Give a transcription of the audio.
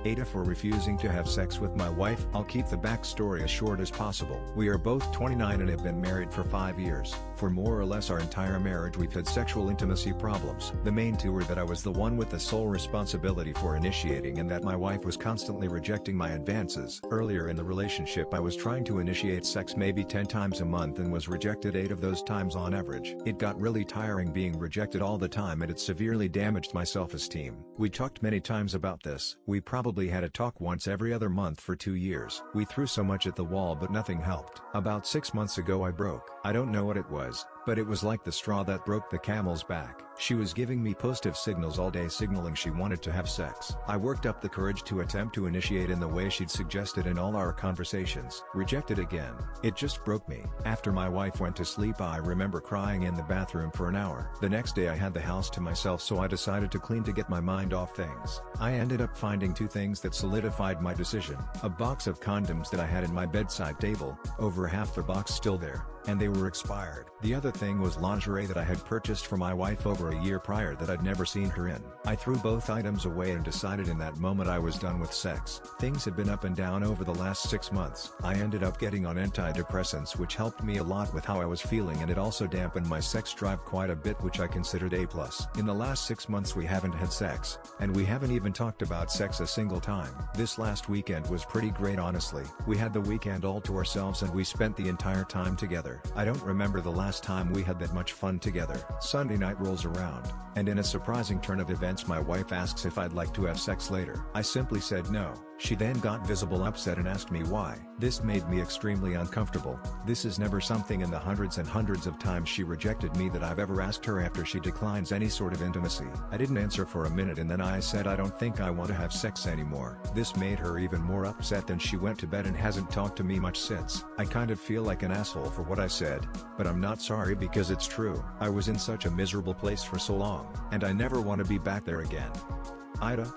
AITAH for refusing to have sex with my wife. I'll keep the backstory as short as possible. We are both 29 and have been married for 5 years. For more or less our entire marriage we've had sexual intimacy problems. The main two were that I was the one with the sole responsibility for initiating and that my wife was constantly rejecting my advances. Earlier in the relationship I was trying to initiate sex maybe 10 times a month and was rejected 8 of those times on average. It got really tiring being rejected all the time and it severely damaged my self-esteem. We talked many times about this. We probably had a talk once every other month for 2 years. We threw so much at the wall but nothing helped. About 6 months ago I broke. I don't know what it was, but it was like the straw that broke the camel's back. She was giving me positive signals all day signaling she wanted to have sex. I worked up the courage to attempt to initiate in the way she'd suggested in all our conversations. Rejected again. It just broke me. After my wife went to sleep I remember crying in the bathroom for an hour. The next day I had the house to myself so I decided to clean to get my mind off things. I ended up finding 2 things that solidified my decision. A box of condoms that I had in my bedside table, over half the box still there, and they were expired. The other thing was lingerie that I had purchased for my wife over a year prior that I'd never seen her in. I threw both items away and decided in that moment I was done with sex. Things had been up and down over the last 6 months. I ended up getting on antidepressants which helped me a lot with how I was feeling and it also dampened my sex drive quite a bit which I considered A+. In the last 6 months we haven't had sex, and we haven't even talked about sex a single time. This last weekend was pretty great honestly. We had the weekend all to ourselves and we spent the entire time together. I don't remember the last time we had that much fun together. Sunday night rolls around, and in a surprising turn of events my wife asks if I'd like to have sex later. I simply said no. She then got visible upset and asked me why. This made me extremely uncomfortable. This is never something in the hundreds and hundreds of times she rejected me that I've ever asked her after she declines any sort of intimacy. I didn't answer for a minute and then I said I don't think I want to have sex anymore. This made her even more upset than she went to bed and hasn't talked to me much since. I kind of feel like an asshole for what I said, but I'm not sorry because it's true. I was in such a miserable place for so long, and I never want to be back there again. AITAH.